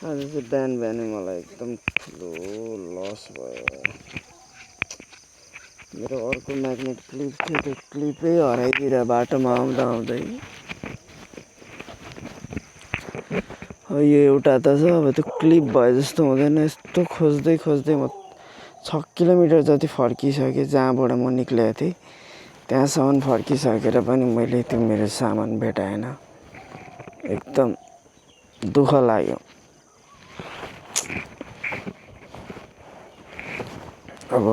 आज चाहिँ बिहान बिहानै मलाई एकदम ठुलो लस भयो। मेरो अर्को म्याग्नेट क्लिप थियो, त्यो क्लिपै हराइदिएर बाटोमा आउँदा आउँदै यो एउटा त छ। अब त्यो क्लिप भए जस्तो हुँदैन। यस्तो खोज्दै खोज्दै म 6 किलोमिटर जति फर्किसकेँ। जहाँबाट म निक्लेको थिएँ त्यहाँसम्म फर्किसकेर पनि मैले त्यो मेरो सामान भेटाएन। एकदम दुःख लाग्यो। अब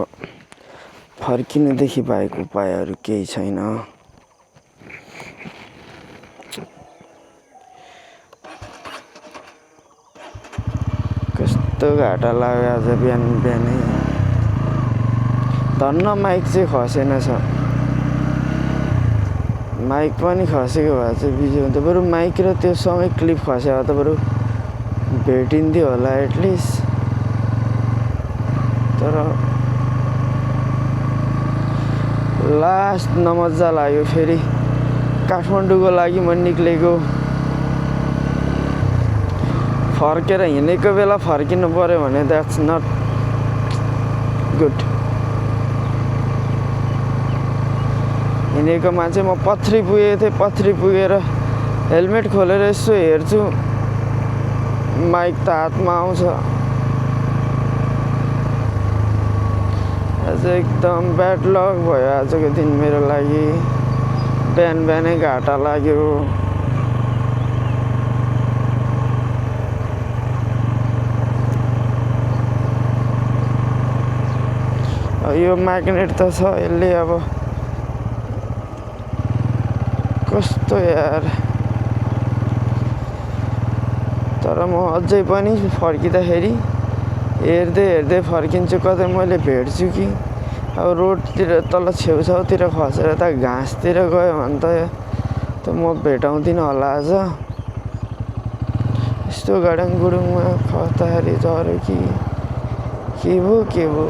फर्किनुदेखि बाहेक उपायहरू केही छैन। कस्तो घाटा लाग्यो आज बिहान बिहानै। धन्न माइक चाहिँ खसेन छ। माइक पनि खसेको भए चाहिँ बिजो हुन्थ्यो। बरु माइक र त्यो सँगै क्लिप खस्यो भए त बरु भेटिन्थ्यो होला एटलिस्ट। तर लास्ट नमजा लाग्यो। फेरि काठमाडौँको लागि म निक्लेको, फर्केर हिँडेको बेला फर्किनु पर्यो भने द्याट्स नट गुड। हिँडेको मान्छे म पथरी पुगेको थिएँ। पथरी पुगेर हेलमेट खोलेर यसो हेर्छु, माइक त हातमा आउँछ। आज एकदम ब्याड लक भयो आजको दिन मेरो लागि। बिहान बिहानै घाटा लाग्यो। यो म्याग्नेट त छ, यसले अब कस्तो यार। तर म अझै पनि फर्किँदाखेरि हेर्दै हेर्दै फर्किन्छु, कतै मैले भेट्छु कि। अब रोडतिर तल छेउछाउतिर खसेर त घाँसतिर गयो भने त म भेटाउँदिनँ होला आज। यस्तो गाडाङ गुडुङमा खस्दाखेरि झऱ्यो कि के भयो।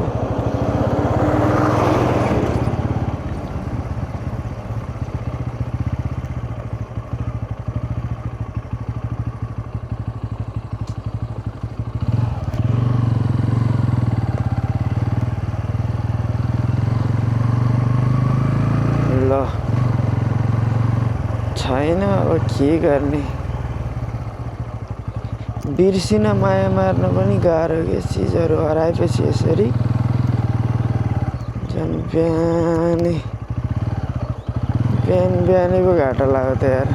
छैन अब के गर्ने। बिर्सिन माया मार्न पनि गाह्रो के। चिजहरू हराएपछि यसरी झन् बिहान बिहानै पो घाटा लाग्यो त यार।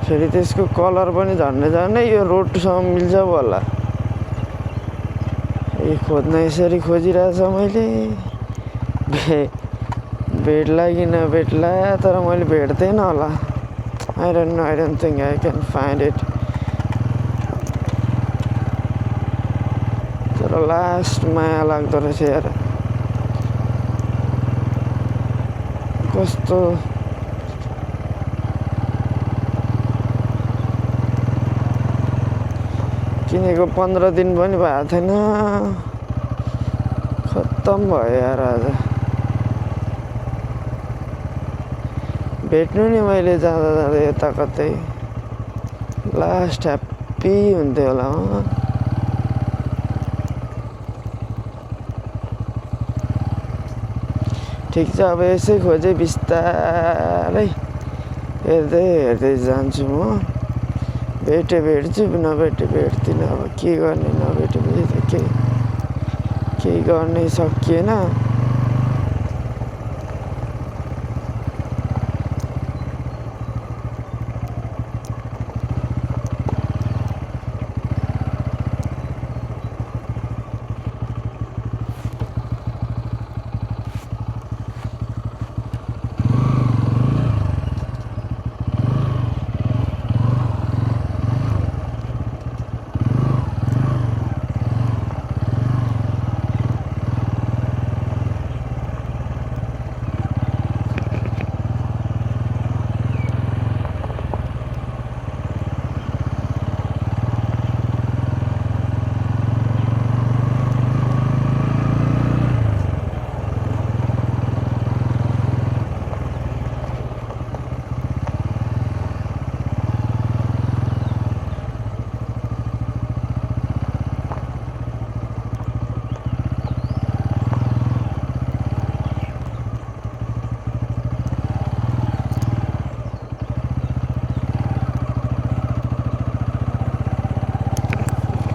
फेरि त्यसको कलर पनि झन्डै यो रोडसँग मिल्छ होला। खोज्न यसरी खोजिरहेछ मैले। भेट्ला कि नभेट्ला, तर मैले भेट्दैन होला। I don't think I can find it. तर लास्ट माया लाग्दो रहेछ यार। कस्तो किनेको 15 दिन पनि भएको थिएन, खत्तम भयो यार। आज भेट्नु नि मैले जाँदा जाँदा यता कतै, लास्ट ह्याप्पी हुन्थ्यो होला। ठिक छ, अब यसै खोजेँ बिस्तारै हेर्दै हेर्दै जान्छु म। भेटे भेट्छु, नभेटे भेट्दिनँ। अब के गर्ने, नभेटेपछि त केही गर्नै सकिएन।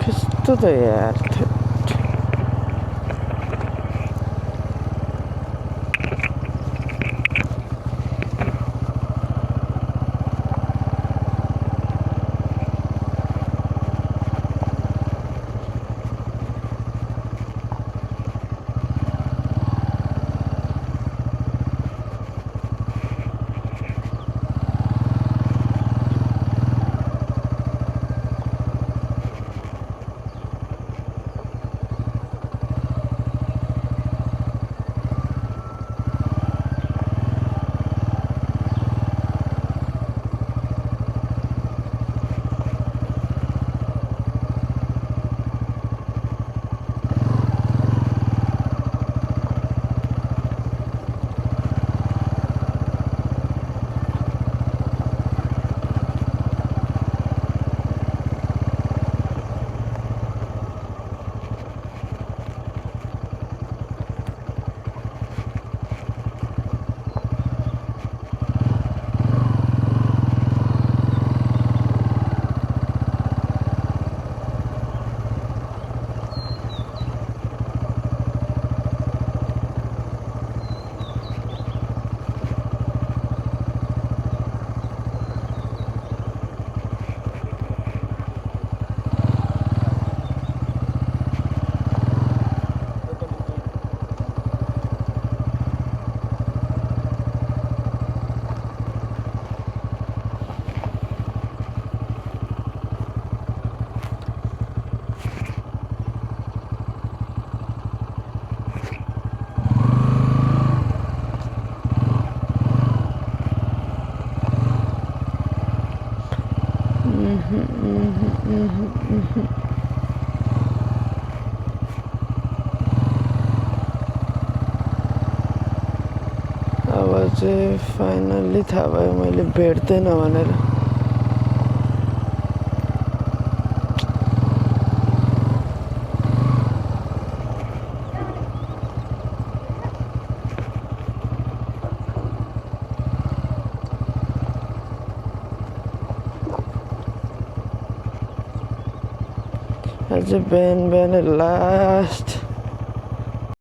कस्तो त यार, अब चाहिँ फाइनल्ली थाहा भयो मैले भेट्दैन भनेर। आज बिहान बिहानै लास्ट